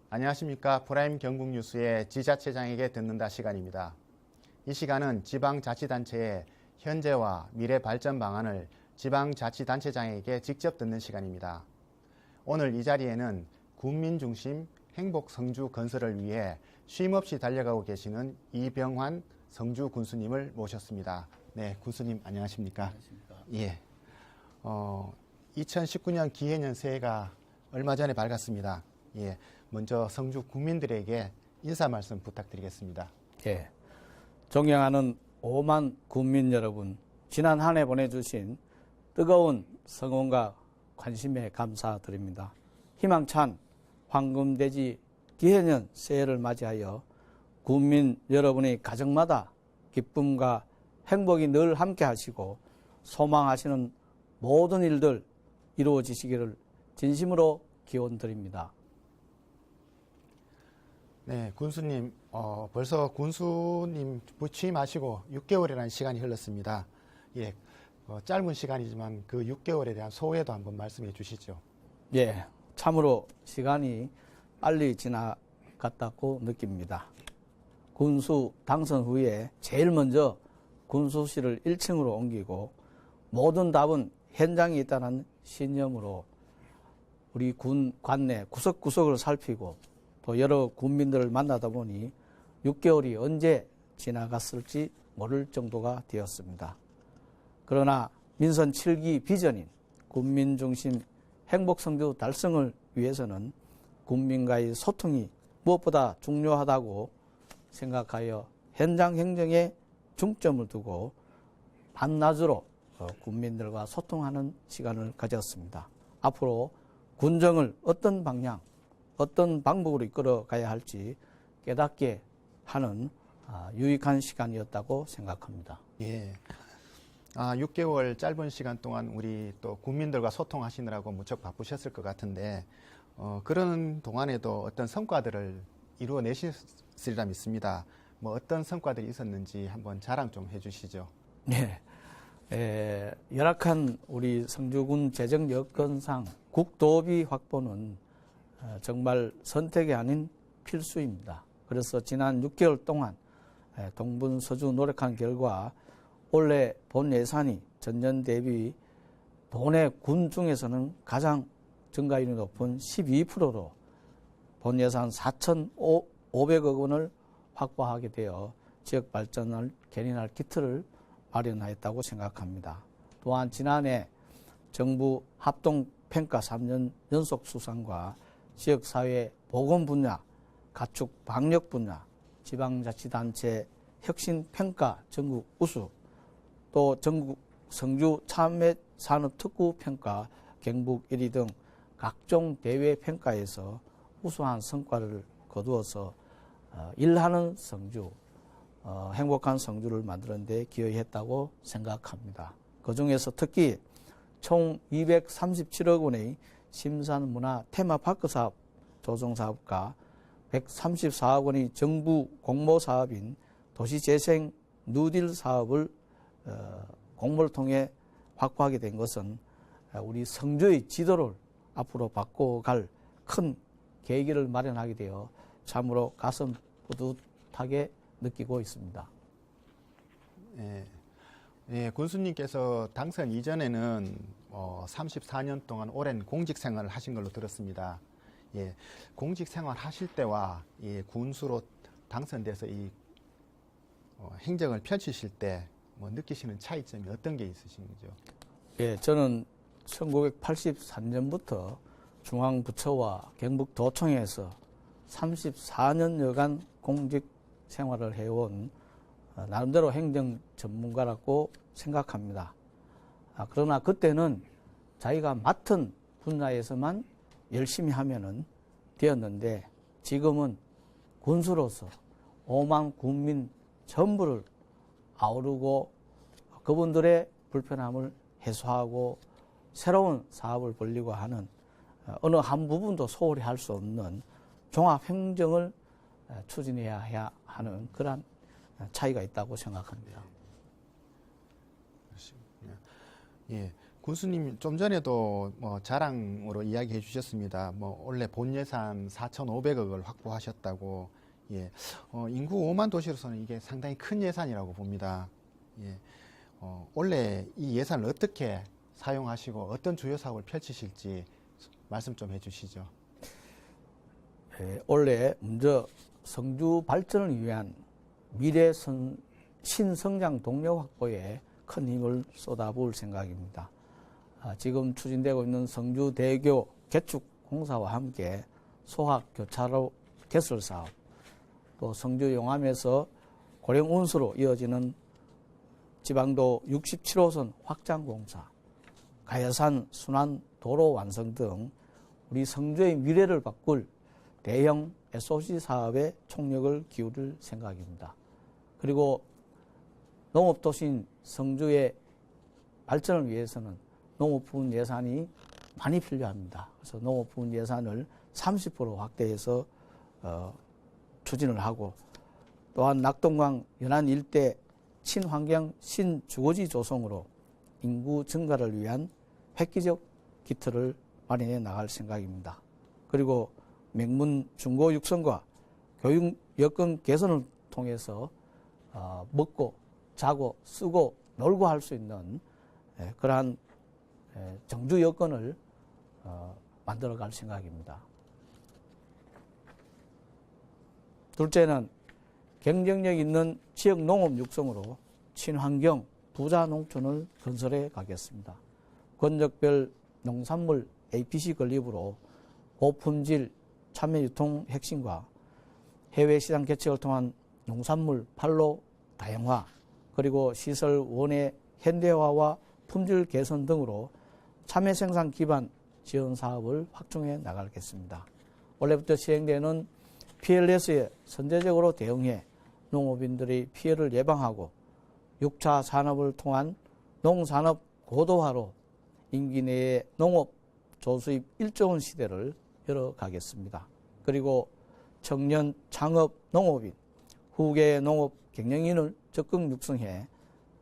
안녕하십니까. 프라임 경북뉴스의 지자체장에게 듣는다 시간입니다. 이 시간은 지방자치단체의 현재와 미래 발전 방안을 지방자치단체장에게 직접 듣는 시간입니다. 오늘 이 자리에는 군민중심 행복성주 건설을 위해 쉼없이 달려가고 계시는 이병환 성주 군수님을 모셨습니다. 네, 군수님 안녕하십니까? 안녕하십니까? 예. 2019년 기해년 새해가 얼마 전에 밝았습니다. 예. 먼저 성주 국민들에게 인사 말씀 부탁드리겠습니다. 예. 존경하는 5만 국민 여러분, 지난 한 해 보내주신 뜨거운 성원과 관심에 감사드립니다. 희망찬 황금돼지 기해년 새해를 맞이하여 국민 여러분의 가정마다 기쁨과 행복이 늘 함께 하시고 소망하시는 모든 일들 이루어지시기를 진심으로 기원드립니다. 네, 군수님, 벌써 군수님 취임하시고 6개월이라는 시간이 흘렀습니다. 예, 짧은 시간이지만 그 6개월에 대한 소회도 한번 말씀해 주시죠. 예, 참으로 시간이 빨리 지나갔다고 느낍니다. 군수 당선 후에 제일 먼저 군수실을 1층으로 옮기고 모든 답은 현장에 있다는 신념으로 우리 군 관내 구석구석을 살피고 또 여러 군민들을 만나다 보니 6개월이 언제 지나갔을지 모를 정도가 되었습니다. 그러나 민선 7기 비전인 군민중심 행복성주 달성을 위해서는 국민과의 소통이 무엇보다 중요하다고 생각하여 현장 행정에 중점을 두고 반나절로 군민들과 소통하는 시간을 가졌습니다. 앞으로 군정을 어떤 방향, 어떤 방법으로 이끌어 가야 할지 깨닫게 하는 유익한 시간이었다고 생각합니다. 예. 6개월 짧은 시간 동안 우리 또 국민들과 소통하시느라고 무척 바쁘셨을 것 같은데, 그런 동안에도 어떤 성과들을 이루어내셨으리라 믿습니다. 뭐 어떤 성과들이 있었는지 한번 자랑 좀 해주시죠. 네. 열악한 우리 성주군 재정 여건상 국도비 확보는 정말 선택이 아닌 필수입니다. 그래서 지난 6개월 동안 동분서주 노력한 결과 올해 본 예산이 전년 대비 도내 군 중에서는 가장 증가율이 높은 12%로 본 예산 4,500억 원을 확보하게 되어 지역 발전을 견인할 기틀을 마련하였다고 생각합니다. 또한 지난해 정부 합동평가 3년 연속 수상과 지역사회 보건 분야, 가축 방역 분야, 지방자치단체 혁신평가 전국 우수, 또 전국 성주 참외 산업특구평가 경북 1위 등 각종 대회 평가에서 우수한 성과를 거두어서 일하는 성주, 행복한 성주를 만드는 데 기여했다고 생각합니다. 그중에서 특히 총 237억 원의 심산문화 테마파크 사업 조성사업과 134억 원의 정부 공모사업인 도시재생 누딜 사업을 공모를 통해 확보하게 된 것은 우리 성주의 지도를 앞으로 바꿔갈 큰 계기를 마련하게 되어 참으로 가슴 뿌듯하게 느끼고 있습니다. 예, 군수님께서 당선 이전에는 34년 동안 오랜 공직 생활을 하신 걸로 들었습니다. 예, 공직 생활 하실 때와 군수로 당선돼서 이 행정을 펼치실 때 뭐 느끼시는 차이점이 어떤 게 있으신지요? 예, 저는 1983년부터 중앙부처와 경북도청에서 34년여간 공직 생활을 해온 나름대로 행정 전문가라고 생각합니다. 그러나 그때는 자기가 맡은 분야에서만 열심히 하면은 되었는데 지금은 군수로서 5만 국민 전부를 아우르고 그분들의 불편함을 해소하고 새로운 사업을 벌리고 하는 어느 한 부분도 소홀히 할 수 없는 종합행정을 추진해야 하는 그러한 차이가 있다고 생각합니다. 예, 군수님 좀 전에도 뭐 자랑으로 이야기해 주셨습니다. 뭐 원래 본 예산 4,500억을 확보하셨다고. 예, 인구 5만 도시로서는 이게 상당히 큰 예산이라고 봅니다. 예, 원래 이 예산을 어떻게 사용하시고 어떤 주요 사업을 펼치실지 말씀 좀 해주시죠. 원래 먼저 성주 발전을 위한 미래 신성장 동력 확보에 큰 힘을 쏟아부을 생각입니다. 지금 추진되고 있는 성주대교 개축 공사와 함께 소학 교차로 개설 사업, 또 성주 용암에서 고령 운수로 이어지는 지방도 67호선 확장 공사, 가야산 순환 도로 완성 등 우리 성주의 미래를 바꿀 대형 SOC 사업에 총력을 기울일 생각입니다. 그리고 농업도시인 성주의 발전을 위해서는 농업부문 예산이 많이 필요합니다. 그래서 농업부문 예산을 30% 확대해서 추진을 하고, 또한 낙동강 연안 일대 친환경 신주거지 조성으로 인구 증가를 위한 획기적 기틀을 마련해 나갈 생각입니다. 그리고 명문 중고 육성과 교육 여건 개선을 통해서 먹고 자고 쓰고 놀고 할 수 있는 그러한 정주 여건을 만들어갈 생각입니다. 둘째는 경쟁력 있는 지역 농업 육성으로 친환경 부자 농촌을 건설해 가겠습니다. 권역별 농산물 APC 건립으로 고품질 참외 유통 혁신과 해외 시장 개척을 통한 농산물 판로 다양화, 그리고 시설 원의 현대화와 품질 개선 등으로 참외 생산 기반 지원 사업을 확충해 나가겠습니다. 올해부터 시행되는 PLS에 선제적으로 대응해 농업인들의 피해를 예방하고 6차 산업을 통한 농산업 고도화로 임기 내에 농업 조수입 1조 원 시대를 열어가겠습니다. 그리고 청년 창업 농업인, 후계 농업 경영인을 적극 육성해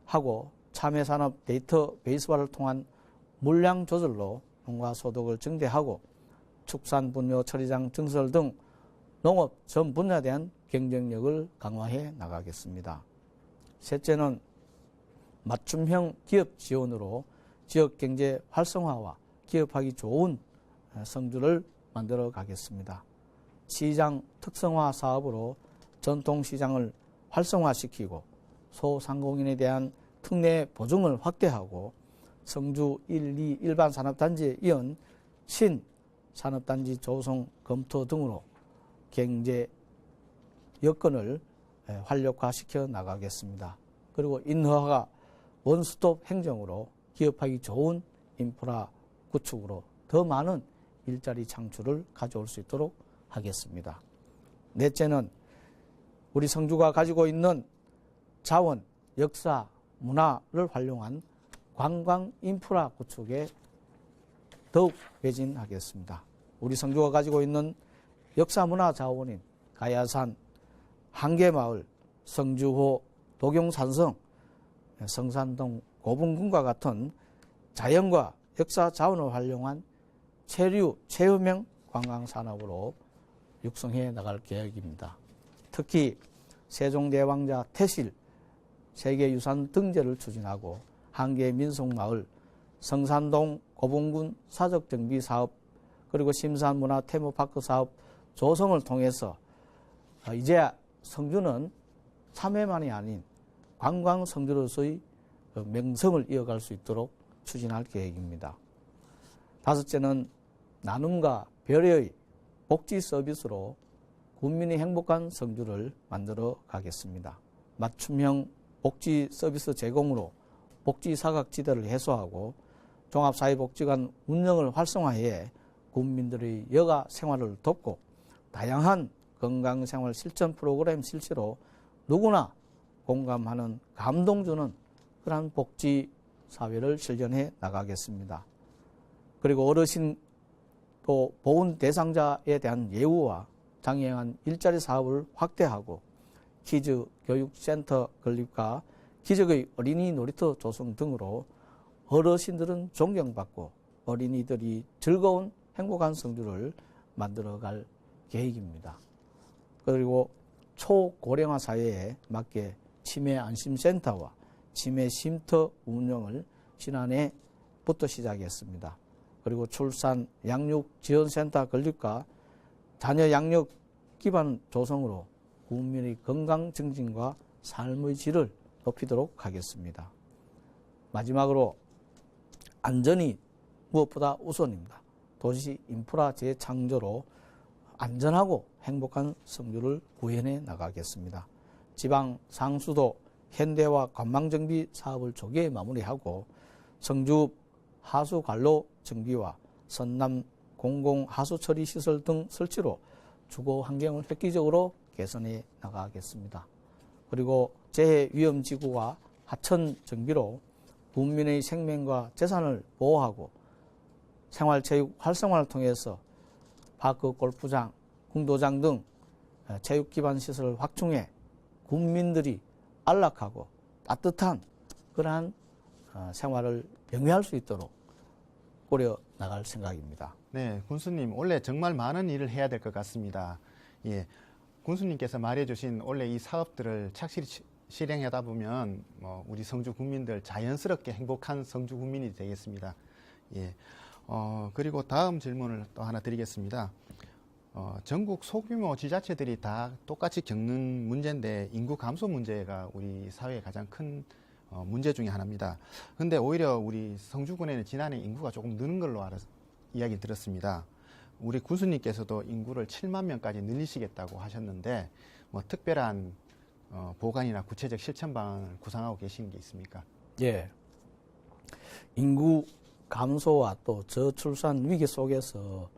하고 참외산업 데이터베이스화를 통한 물량 조절로 농가 소득을 증대하고 축산분뇨 처리장 증설 등 농업 전 분야에 대한 경쟁력을 강화해 나가겠습니다. 셋째는 맞춤형 기업 지원으로 지역경제 활성화와 기업하기 좋은 성주를 만들어 가겠습니다. 시장 특성화 사업으로 전통시장을 활성화시키고 소상공인에 대한 특례 보증을 확대하고 성주 1, 2 일반 산업단지에 이은 신산업단지 조성 검토 등으로 경제 여건을 활력화시켜 나가겠습니다. 그리고 인허가 원스톱 행정으로 기업하기 좋은 인프라 구축으로 더 많은 일자리 창출을 가져올 수 있도록 하겠습니다. 넷째는 우리 성주가 가지고 있는 자원, 역사, 문화를 활용한 관광 인프라 구축에 더욱 매진하겠습니다. 우리 성주가 가지고 있는 역사 문화 자원인 가야산, 한계마을, 성주호, 도경산성, 성산동, 고분군과 같은 자연과 역사 자원을 활용한 체류, 체험형 관광산업으로 육성해 나갈 계획입니다. 특히 세종대왕자 태실 세계유산 등재를 추진하고 한계민속마을, 성산동 고분군 사적정비사업, 그리고 심산문화 테마파크 사업 조성을 통해서 이제 성주는 참외만이 아닌 관광 성주로서의 명성을 이어갈 수 있도록 추진할 계획입니다. 다섯째는 나눔과 배려의 복지 서비스로 국민이 행복한 성주를 만들어 가겠습니다. 맞춤형 복지 서비스 제공으로 복지 사각지대를 해소하고 종합사회복지관 운영을 활성화해 국민들의 여가 생활을 돕고 다양한 건강생활 실천 프로그램 실시로 누구나 공감하는 감동 주는 그러한 복지 사회를 실현해 나가겠습니다. 그리고 어르신 또 보훈 대상자에 대한 예우와 장애한 일자리 사업을 확대하고 키즈 교육센터 건립과 기적의 어린이 놀이터 조성 등으로 어르신들은 존경받고 어린이들이 즐거운 행복한 성주를 만들어갈 계획입니다. 그리고 초고령화 사회에 맞게 치매 안심센터와 치매 쉼터 운영을 지난해부터 시작했습니다. 그리고 출산 양육 지원센터 건립과 자녀 양육 기반 조성으로 국민의 건강 증진과 삶의 질을 높이도록 하겠습니다. 마지막으로 안전이 무엇보다 우선입니다. 도시 인프라 재창조로 안전하고 행복한 성주를 구현해 나가겠습니다. 지방 상수도 현대화 관망정비 사업을 조기에 마무리하고 성주 하수 관로 정비와 선남 공공 하수 처리 시설 등 설치로 주거 환경을 획기적으로 개선해 나가겠습니다. 그리고 재해 위험 지구와 하천 정비로 국민의 생명과 재산을 보호하고 생활체육 활성화를 통해서 파크 골프장, 궁도장 등 체육 기반 시설을 확충해 국민들이 안락하고 따뜻한 그러한 생활을 영위할 수 있도록 꾸려 나갈 생각입니다. 네, 군수님 원래 정말 많은 일을 해야 될 것 같습니다. 예, 군수님께서 말해주신 원래 이 사업들을 착실히 실행하다 보면 우리 성주 국민들 자연스럽게 행복한 성주 국민이 되겠습니다. 예, 그리고 다음 질문을 또 하나 드리겠습니다. 전국 소규모 지자체들이 다 똑같이 겪는 문제인데 인구 감소 문제가 우리 사회의 가장 큰 문제 중에 하나입니다. 근데 오히려 우리 성주군에는 지난해 인구가 조금 느는 걸로 이야기 들었습니다. 우리 군수님께서도 인구를 7만 명까지 늘리시겠다고 하셨는데 특별한 보관이나 구체적 실천 방안을 구상하고 계신 게 있습니까? 예. 인구 감소와 또 저출산 위기 속에서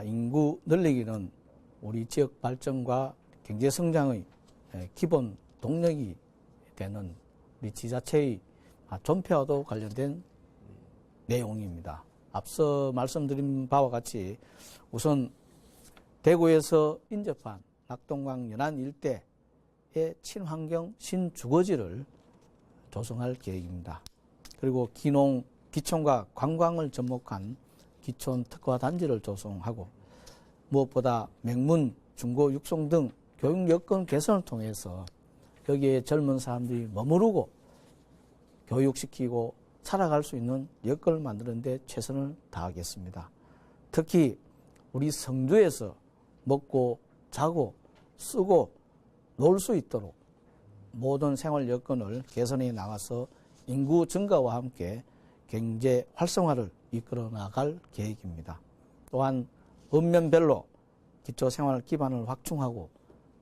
인구 늘리기는 우리 지역 발전과 경제 성장의 기본 동력이 되는 우리 지자체의 존폐와도 관련된 내용입니다. 앞서 말씀드린 바와 같이 우선 대구에서 인접한 낙동강 연안 일대의 친환경 신주거지를 조성할 계획입니다. 그리고 기농, 기촌과 관광을 접목한 기촌 특화 단지를 조성하고 무엇보다 명문, 중고, 육성 등 교육 여건 개선을 통해서 여기에 젊은 사람들이 머무르고 교육시키고 살아갈 수 있는 여건을 만드는 데 최선을 다하겠습니다. 특히 우리 성주에서 먹고 자고 쓰고 놀 수 있도록 모든 생활 여건을 개선해 나가서 인구 증가와 함께 경제 활성화를 이끌어 나갈 계획입니다. 또한 읍면별로 기초생활 기반을 확충하고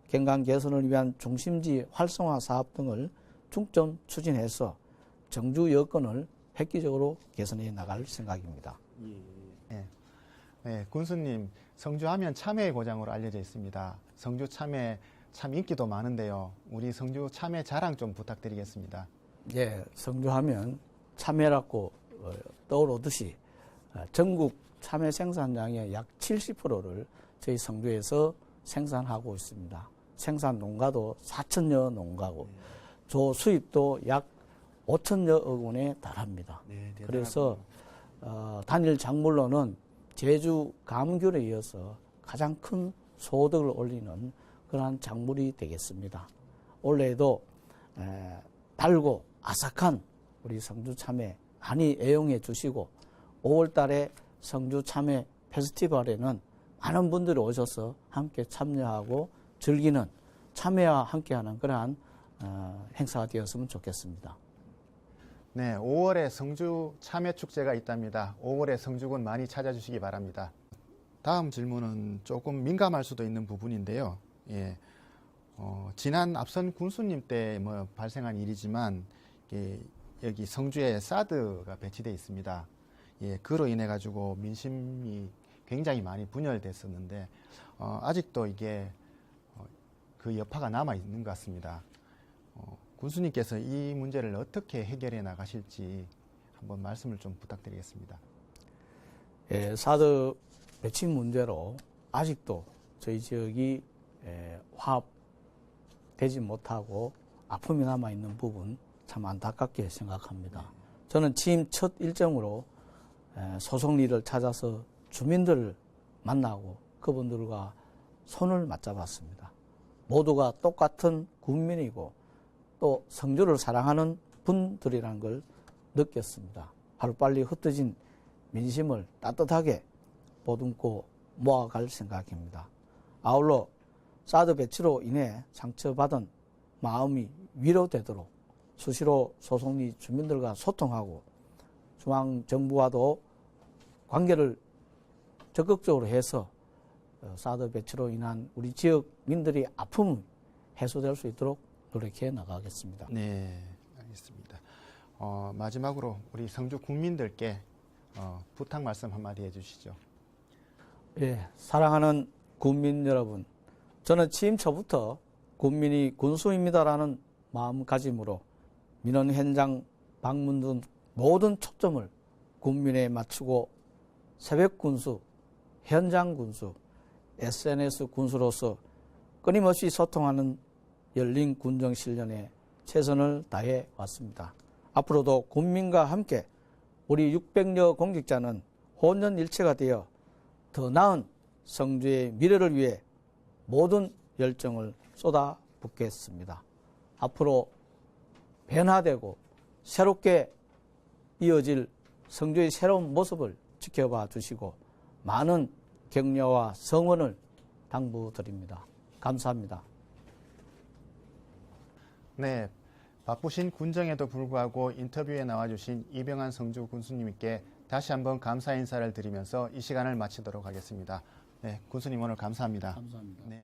경관 개선을 위한 중심지 활성화 사업 등을 중점 추진해서 정주 여건을 획기적으로 개선해 나갈 생각입니다. 네, 군수님, 성주하면 참외의 고장으로 알려져 있습니다. 성주 참외 참 인기도 많은데요. 우리 성주 참외 자랑 좀 부탁드리겠습니다. 예, 성주하면 참외라고 떠오르듯이 전국 참외 생산량의 약 70%를 저희 성주에서 생산하고 있습니다. 생산 농가도 4천여 농가고 조 수입도 약 5천여억 원에 달합니다. 네, 그래서 단일 작물로는 제주 감귤에 이어서 가장 큰 소득을 올리는 그러한 작물이 되겠습니다. 올해도 달고 아삭한 우리 성주 참외 많이 애용해 주시고 5월 달에 성주 참외 페스티벌에는 많은 분들이 오셔서 함께 참여하고 즐기는 참외와 함께하는 그러한 행사가 되었으면 좋겠습니다. 네, 5월에 성주 참외 축제가 있답니다. 5월에 성주군 많이 찾아주시기 바랍니다. 다음 질문은 조금 민감할 수도 있는 부분인데요. 예, 지난 앞선 군수님 때 발생한 일이지만 여기 성주에 사드가 배치되어 있습니다. 예, 그로 인해 가지고 민심이 굉장히 많이 분열됐었는데 아직도 이게 그 여파가 남아 있는 것 같습니다. 군수님께서 이 문제를 어떻게 해결해 나가실지 한번 말씀을 좀 부탁드리겠습니다. 예, 사드 배치 문제로 아직도 저희 지역이 화합되지 못하고 아픔이 남아있는 부분 참 안타깝게 생각합니다. 저는 취임 첫 일정으로 소송리를 찾아서 주민들을 만나고 그분들과 손을 맞잡았습니다. 모두가 똑같은 국민이고 또 성주를 사랑하는 분들이라는 걸 느꼈습니다. 하루빨리 흩어진 민심을 따뜻하게 보듬고 모아갈 생각입니다. 아울러 사드 배치로 인해 상처받은 마음이 위로되도록 수시로 소송리 주민들과 소통하고 중앙정부와도 관계를 적극적으로 해서 사드 배치로 인한 우리 지역민들의 아픔이 해소될 수 있도록 노력해 나가겠습니다. 네, 알겠습니다. 마지막으로 우리 성주 국민들께 부탁 말씀 한마디 해주시죠. 예, 사랑하는 국민 여러분, 저는 취임 초부터 국민이 군수입니다라는 마음가짐으로 민원 현장 방문 등 모든 초점을 국민에 맞추고 새벽 군수, 현장 군수, SNS 군수로서 끊임없이 소통하는 열린 군정 실련에 최선을 다해 왔습니다. 앞으로도 국민과 함께 우리 600여 공직자는 혼연일체가 되어 더 나은 성주의 미래를 위해 모든 열정을 쏟아붓겠습니다. 앞으로 변화되고 새롭게 이어질 성주의 새로운 모습을 지켜봐 주시고 많은 격려와 성원을 당부드립니다. 감사합니다. 네, 바쁘신 군정에도 불구하고 인터뷰에 나와주신 이병환 성주 군수님께 다시 한번 감사 인사를 드리면서 이 시간을 마치도록 하겠습니다. 네, 군수님 오늘 감사합니다. 감사합니다. 네.